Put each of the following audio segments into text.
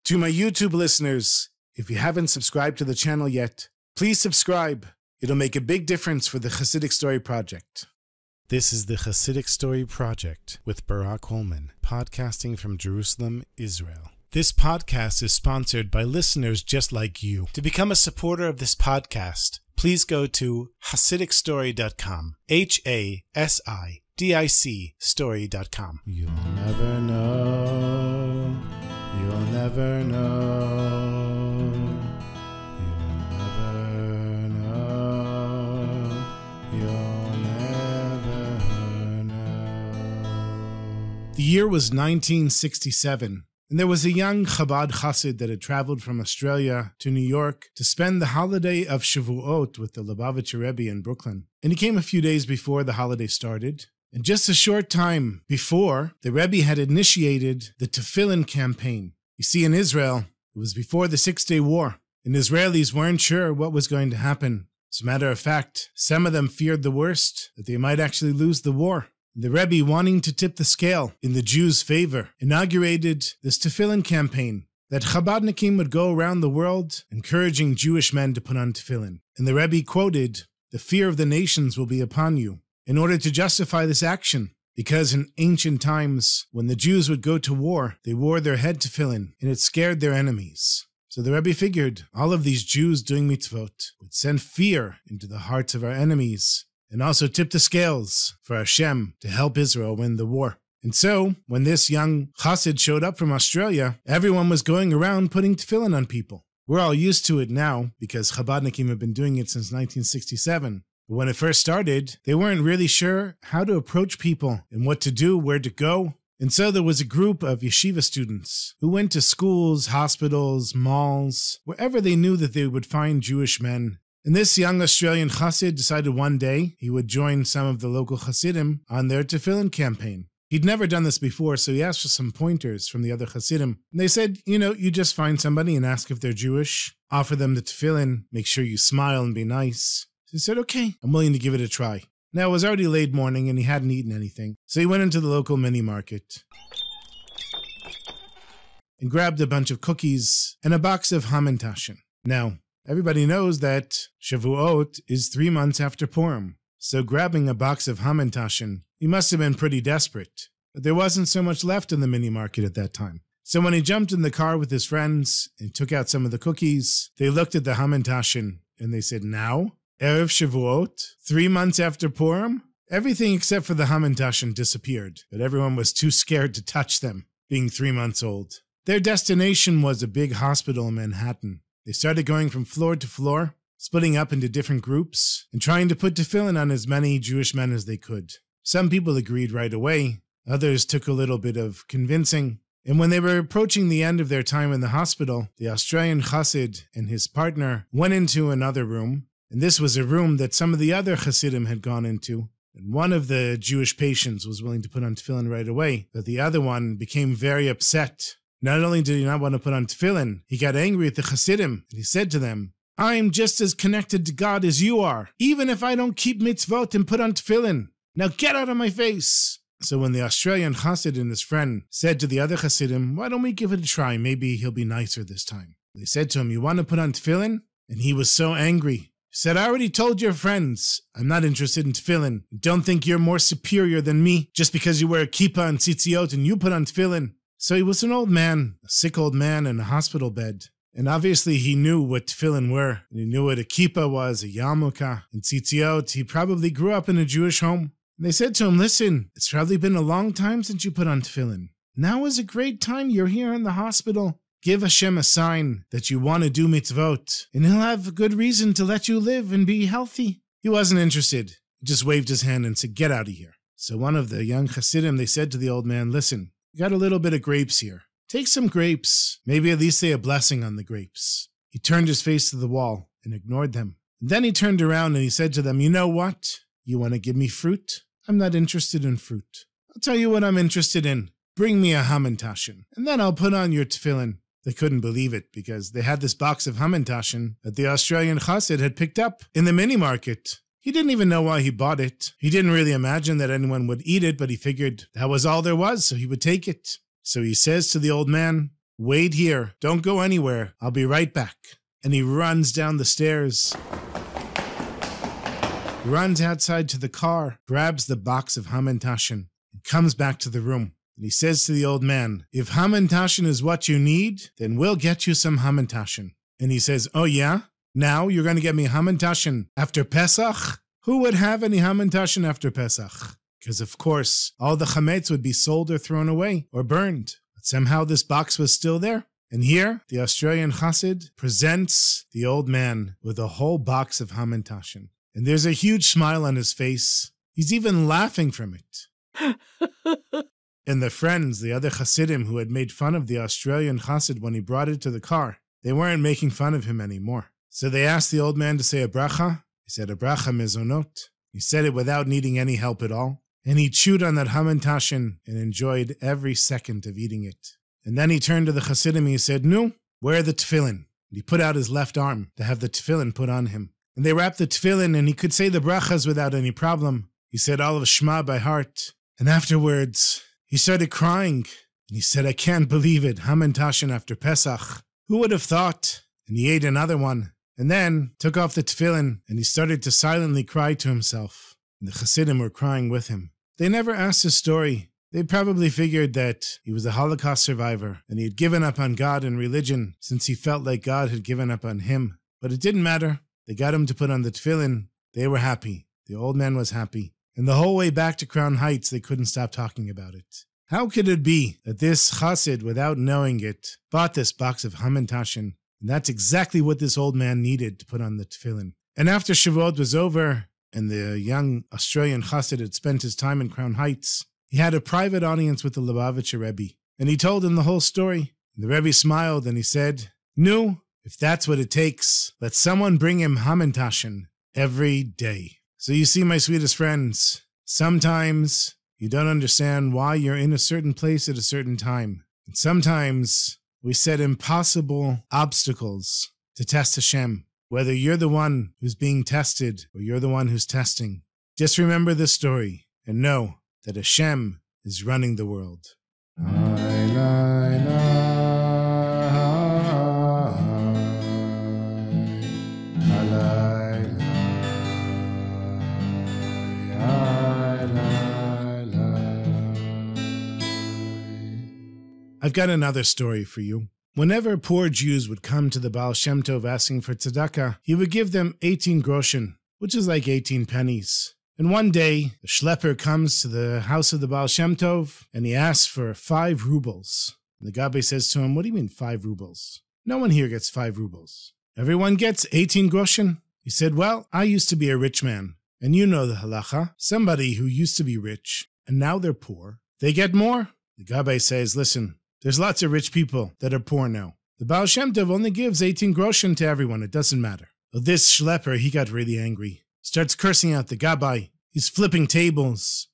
To my YouTube listeners, if you haven't subscribed to the channel yet, please subscribe. It'll make a big difference for the Chassidic Story Project. This is the Chassidic Story Project with Barak Hullman, podcasting from Jerusalem, Israel. This podcast is sponsored by listeners just like you. To become a supporter of this podcast, please go to HassidicStory.com. HASIDIC story.com. You'll never know. You'll never know. You'll never know. You'll never know. The year was 1967. And there was a young Chabad Chassid that had traveled from Australia to New York to spend the holiday of Shavuot with the Lubavitcher Rebbe in Brooklyn. And he came a few days before the holiday started. And just a short time before, the Rebbe had initiated the Tefillin campaign. You see, in Israel, it was before the 6-Day War, and Israelis weren't sure what was going to happen. As a matter of fact, some of them feared the worst, that they might actually lose the war. The Rebbe, wanting to tip the scale in the Jews' favor, inaugurated this Tefillin campaign that Chabadnikim would go around the world encouraging Jewish men to put on Tefillin. And the Rebbe quoted, "The fear of the nations will be upon you," in order to justify this action. Because in ancient times, when the Jews would go to war, they wore their head Tefillin, and it scared their enemies. So the Rebbe figured all of these Jews doing mitzvot would send fear into the hearts of our enemies, and also tip the scales for Hashem to help Israel win the war. And so, when this young Chassid showed up from Australia, everyone was going around putting tefillin on people. We're all used to it now, because Chabadnikim have been doing it since 1967. But when it first started, they weren't really sure how to approach people and what to do, where to go. And so there was a group of yeshiva students who went to schools, hospitals, malls, wherever they knew that they would find Jewish men. And this young Australian Chassid decided one day he would join some of the local Chassidim on their Tefillin campaign. He'd never done this before, so he asked for some pointers from the other Chassidim. And they said, you just find somebody and ask if they're Jewish, offer them the Tefillin, make sure you smile and be nice. So he said, okay, I'm willing to give it a try. Now, it was already late morning and he hadn't eaten anything, so he went into the local mini market and grabbed a bunch of cookies and a box of Hamantaschen. Now, everybody knows that Shavuot is 3 months after Purim, so grabbing a box of Hamantaschen, he must have been pretty desperate. But there wasn't so much left in the mini market at that time. So when he jumped in the car with his friends and took out some of the cookies, they looked at the Hamantaschen and they said, now? Erev Shavuot? 3 months after Purim? Everything except for the Hamantaschen disappeared, but everyone was too scared to touch them, being 3 months old. Their destination was a big hospital in Manhattan. They started going from floor to floor, splitting up into different groups, and trying to put tefillin on as many Jewish men as they could. Some people agreed right away, others took a little bit of convincing, and when they were approaching the end of their time in the hospital, the Australian Chassid and his partner went into another room, and this was a room that some of the other Chassidim had gone into, and one of the Jewish patients was willing to put on tefillin right away, but the other one became very upset. Not only did he not want to put on tefillin, he got angry at the Chassidim, and he said to them, I'm just as connected to God as you are, even if I don't keep mitzvot and put on tefillin. Now get out of my face. So when the Australian Chassid and his friend said to the other Chassidim, why don't we give it a try, maybe he'll be nicer this time. They said to him, you want to put on tefillin? And he was so angry. He said, I already told your friends, I'm not interested in tefillin. Don't think you're more superior than me just because you wear a kippah and tzitziot and you put on tefillin. So he was an old man, a sick old man in a hospital bed. And obviously he knew what tefillin were. And he knew what a kippah was, a yarmulke, and tzitziot. He probably grew up in a Jewish home. And they said to him, listen, it's probably been a long time since you put on tefillin. Now is a great time. You're here in the hospital. Give Hashem a sign that you want to do mitzvot, and he'll have a good reason to let you live and be healthy. He wasn't interested. He just waved his hand and said, get out of here. So one of the young Chassidim, they said to the old man, listen, you got a little bit of grapes here. Take some grapes. Maybe at least say a blessing on the grapes. He turned his face to the wall and ignored them. And then he turned around and he said to them, you know what? You want to give me fruit? I'm not interested in fruit. I'll tell you what I'm interested in. Bring me a Hamantaschen, and then I'll put on your tefillin. They couldn't believe it because they had this box of Hamantaschen that the Australian Chassid had picked up in the mini market. He didn't even know why he bought it. He didn't really imagine that anyone would eat it, but he figured that was all there was, so he would take it. So he says to the old man, Wait here. Don't go anywhere. I'll be right back. And he runs down the stairs, runs outside to the car, grabs the box of Hamantashen, and comes back to the room. And he says to the old man, if Hamantashen is what you need, then we'll get you some Hamantashen. And he says, oh yeah? Now you're going to get me Hamantashen after Pesach? Who would have any Hamantashen after Pesach? Because of course, all the chametz would be sold or thrown away or burned. But somehow this box was still there. And here, the Australian Chassid presents the old man with a whole box of Hamantashen. And there's a huge smile on his face. He's even laughing from it. And the friends, the other Chassidim who had made fun of the Australian Chassid when he brought it to the car, they weren't making fun of him anymore. So they asked the old man to say a bracha. He said a bracha mezonot. He said it without needing any help at all. And he chewed on that Hamantashen and enjoyed every second of eating it. And then he turned to the Chassidim and he said, "Nu, wear the tefillin." And he put out his left arm to have the tefillin put on him. And they wrapped the tefillin and he could say the brachas without any problem. He said all of Shema by heart. And afterwards, he started crying. And he said, "I can't believe it, Hamantashen after Pesach. Who would have thought?" And he ate another one. And then took off the tefillin and he started to silently cry to himself. And the Chassidim were crying with him. They never asked his story. They probably figured that he was a Holocaust survivor and he had given up on God and religion since he felt like God had given up on him. But it didn't matter. They got him to put on the tefillin. They were happy. The old man was happy. And the whole way back to Crown Heights, they couldn't stop talking about it. How could it be that this chassid, without knowing it, bought this box of Hamantashen? And that's exactly what this old man needed to put on the tefillin. And after Shavuot was over, and the young Australian chassid had spent his time in Crown Heights, he had a private audience with the Lubavitcher Rebbe. And he told him the whole story. And the Rebbe smiled and he said, "Nu, if that's what it takes, let someone bring him Hamantashen every day." So you see, my sweetest friends, sometimes you don't understand why you're in a certain place at a certain time. And sometimes we set impossible obstacles to test Hashem, whether you're the one who's being tested or you're the one who's testing. Just remember this story and know that Hashem is running the world. I've got another story for you. Whenever poor Jews would come to the Baal Shem Tov asking for tzedakah, he would give them 18 groschen, which is like 18 pennies. And one day, the schlepper comes to the house of the Baal Shem Tov, and he asks for 5 rubles. And the Gabbai says to him, "What do you mean 5 rubles? No one here gets 5 rubles. Everyone gets 18 groschen." He said, "Well, I used to be a rich man, and you know the halacha. Somebody who used to be rich, and now they're poor, they get more." The Gabbai says, "Listen, there's lots of rich people that are poor now. The Baal Shem Tov only gives 18 groschen to everyone. It doesn't matter." Well, this schlepper, he got really angry. Starts cursing out the Gabbai. He's flipping tables.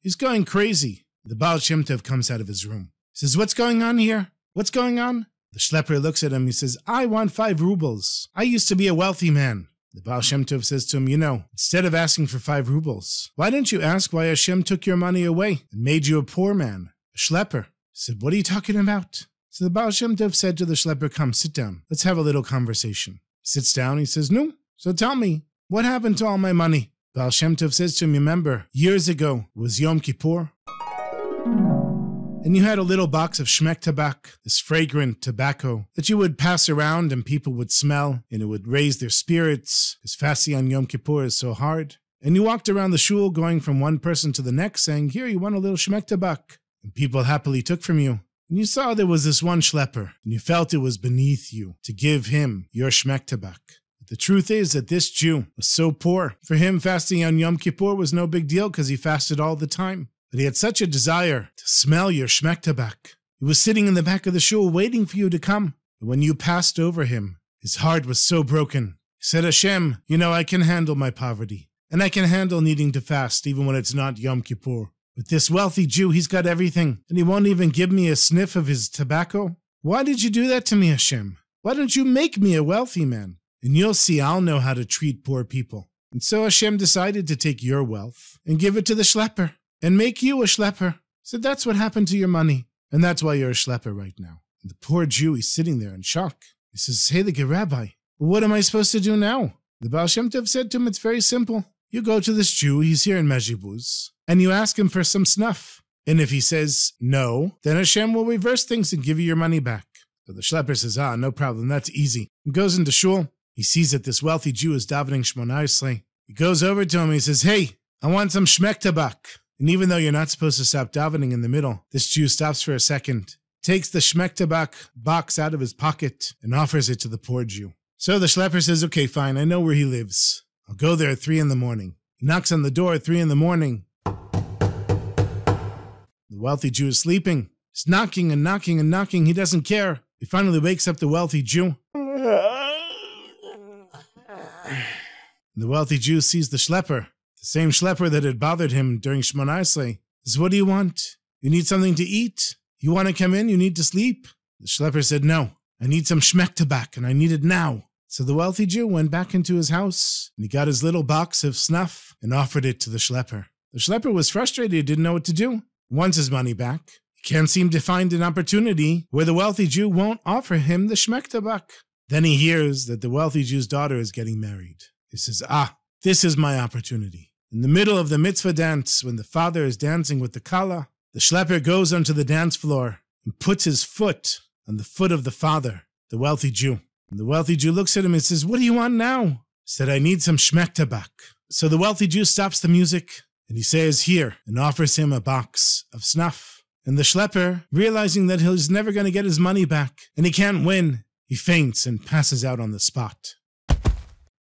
He's going crazy. The Baal Shem Tov comes out of his room. He says, "What's going on here? What's going on?" The schlepper looks at him. He says, "I want 5 rubles. I used to be a wealthy man." The Baal Shem Tov says to him, "You know, instead of asking for 5 rubles, why didn't you ask why Hashem took your money away and made you a poor man, a schlepper?" He said, "What are you talking about?" So the Baal Shem Tov said to the schlepper, "Come, sit down. Let's have a little conversation." He sits down. He says, "No, so tell me, what happened to all my money?" Baal Shem Tov says to him, "Remember, years ago was Yom Kippur, and you had a little box of shmek tabak, this fragrant tobacco that you would pass around and people would smell, and it would raise their spirits, because fasting on Yom Kippur is so hard. And you walked around the shul going from one person to the next saying, 'Here, you want a little shmek tabak?' And people happily took from you. And you saw there was this one schlepper, and you felt it was beneath you to give him your shmek tabak. But the truth is that this Jew was so poor. For him, fasting on Yom Kippur was no big deal because he fasted all the time. But he had such a desire to smell your shmek tabak. He was sitting in the back of the shul waiting for you to come. And when you passed over him, his heart was so broken. He said, "Hashem, you know, I can handle my poverty. And I can handle needing to fast even when it's not Yom Kippur. But this wealthy Jew, he's got everything, and he won't even give me a sniff of his tobacco. Why did you do that to me, Hashem? Why don't you make me a wealthy man? And you'll see I'll know how to treat poor people." And so Hashem decided to take your wealth and give it to the schlepper and make you a schlepper. So that's what happened to your money. And that's why you're a schlepper right now. And the poor Jew, he's sitting there in shock. He says, hey, the Rabbi, what am I supposed to do now? The Baal Shem Tov said to him, it's very simple. You go to this Jew, he's here in Mezhibuz, and you ask him for some snuff. And if he says no, then Hashem will reverse things and give you your money back. So the schlepper says, no problem, that's easy. He goes into shul. He sees that this wealthy Jew is davening Shmona Esrei. He goes over to him, he says, hey, I want some shmek tabak. And even though you're not supposed to stop davening in the middle, this Jew stops for a second, takes the shmek tabak box out of his pocket, and offers it to the poor Jew. So the schlepper says, okay, fine, I know where he lives. I'll go there at 3 in the morning. He knocks on the door at 3 in the morning. The wealthy Jew is sleeping. He's knocking and knocking and knocking. He doesn't care. He finally wakes up the wealthy Jew. The wealthy Jew sees the schlepper, the same schlepper that had bothered him during Shmona Esrei. He says, what do you want? You need something to eat? You want to come in? You need to sleep? The schlepper said, no, I need some shmek tabak, and I need it now. So the wealthy Jew went back into his house, and he got his little box of snuff and offered it to the schlepper. The schlepper was frustrated, he didn't know what to do. He wants his money back. He can't seem to find an opportunity where the wealthy Jew won't offer him the shmek tabak. Then he hears that the wealthy Jew's daughter is getting married. He says, this is my opportunity. In the middle of the mitzvah dance, when the father is dancing with the kala, the schlepper goes onto the dance floor and puts his foot on the foot of the father, the wealthy Jew. And the wealthy Jew looks at him and says, what do you want now? He said, I need some shmek tabak. So the wealthy Jew stops the music and he says, here, and offers him a box of snuff. And the schlepper, realizing that he's never going to get his money back and he can't win, he faints and passes out on the spot.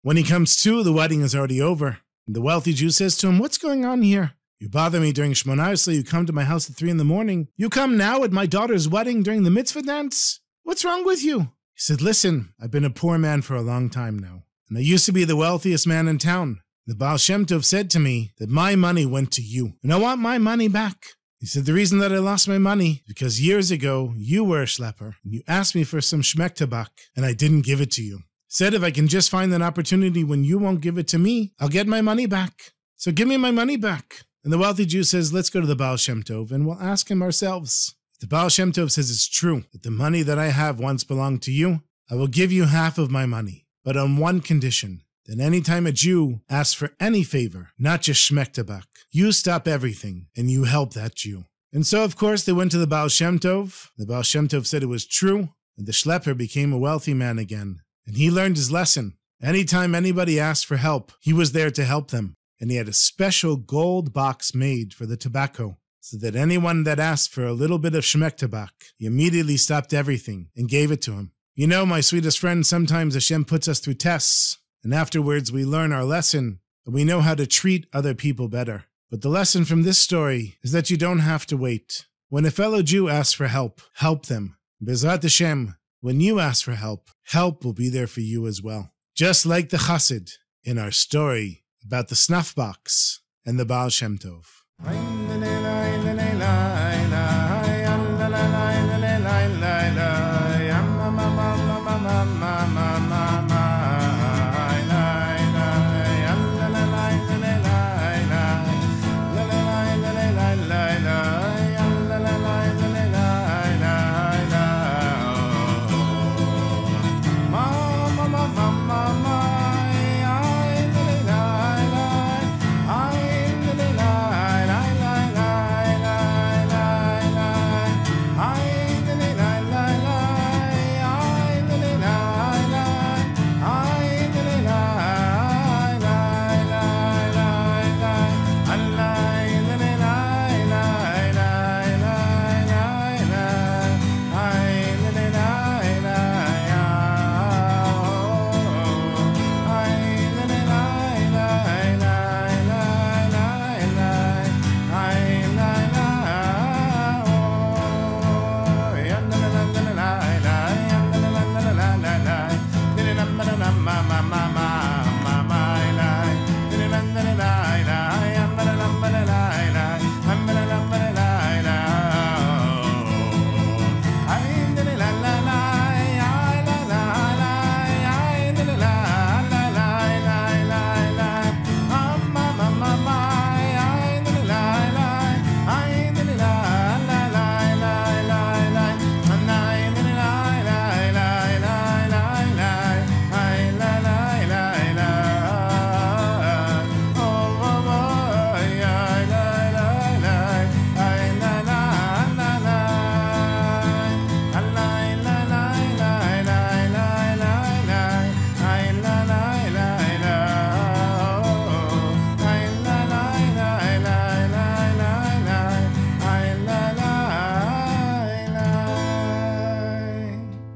When he comes to, the wedding is already over. And the wealthy Jew says to him, what's going on here? You bother me during Shmona Esrei, you come to my house at 3 in the morning. You come now at my daughter's wedding during the mitzvah dance? What's wrong with you? He said, listen, I've been a poor man for a long time now, and I used to be the wealthiest man in town. The Baal Shem Tov said to me that my money went to you, and I want my money back. He said, the reason that I lost my money is because years ago, you were a schlepper, and you asked me for some shmek tabak, and I didn't give it to you. Said if I can just find an opportunity when you won't give it to me, I'll get my money back. So give me my money back. And the wealthy Jew says, let's go to the Baal Shem Tov, and we'll ask him ourselves. The Baal Shem Tov says it's true that the money that I have once belonged to you. I will give you half of my money, but on one condition, that any time a Jew asks for any favor, not just shmek tabak, you stop everything and you help that Jew. And so, of course, they went to the Baal Shem Tov. The Baal Shem Tov said it was true, and the schlepper became a wealthy man again. And he learned his lesson. Anytime anybody asked for help, he was there to help them. And he had a special gold box made for the tobacco, so that anyone that asked for a little bit of shmek tabak, he immediately stopped everything and gave it to him. You know, my sweetest friend, sometimes Hashem puts us through tests, and afterwards we learn our lesson, and we know how to treat other people better. But the lesson from this story is that you don't have to wait. When a fellow Jew asks for help them. Bezrat Hashem, when you ask for help will be there for you as well. Just like the Chassid in our story about the snuff box and the Baal Shem Tov.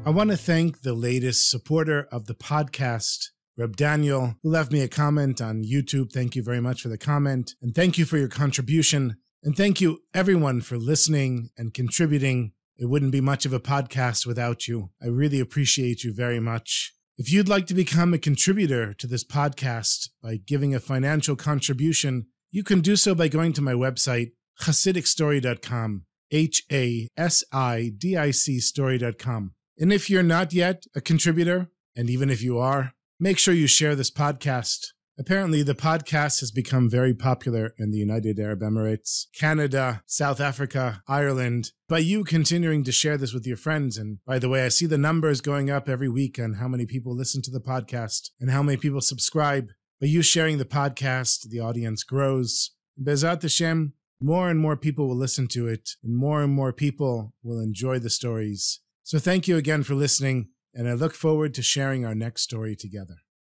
I want to thank the latest supporter of the podcast, Reb Daniel, who left me a comment on YouTube. Thank you very much for the comment, and thank you for your contribution. And thank you, everyone, for listening and contributing. It wouldn't be much of a podcast without you. I really appreciate you very much. If you'd like to become a contributor to this podcast by giving a financial contribution, you can do so by going to my website, Chassidicstory.com, HASIDIC story.com. And if you're not yet a contributor, and even if you are, make sure you share this podcast. Apparently, the podcast has become very popular in the United Arab Emirates, Canada, South Africa, Ireland. By you continuing to share this with your friends, and by the way, I see the numbers going up every week on how many people listen to the podcast and how many people subscribe. By you sharing the podcast, the audience grows. Bezat Hashem, more and more people will listen to it, and more people will enjoy the stories. So thank you again for listening, and I look forward to sharing our next story together.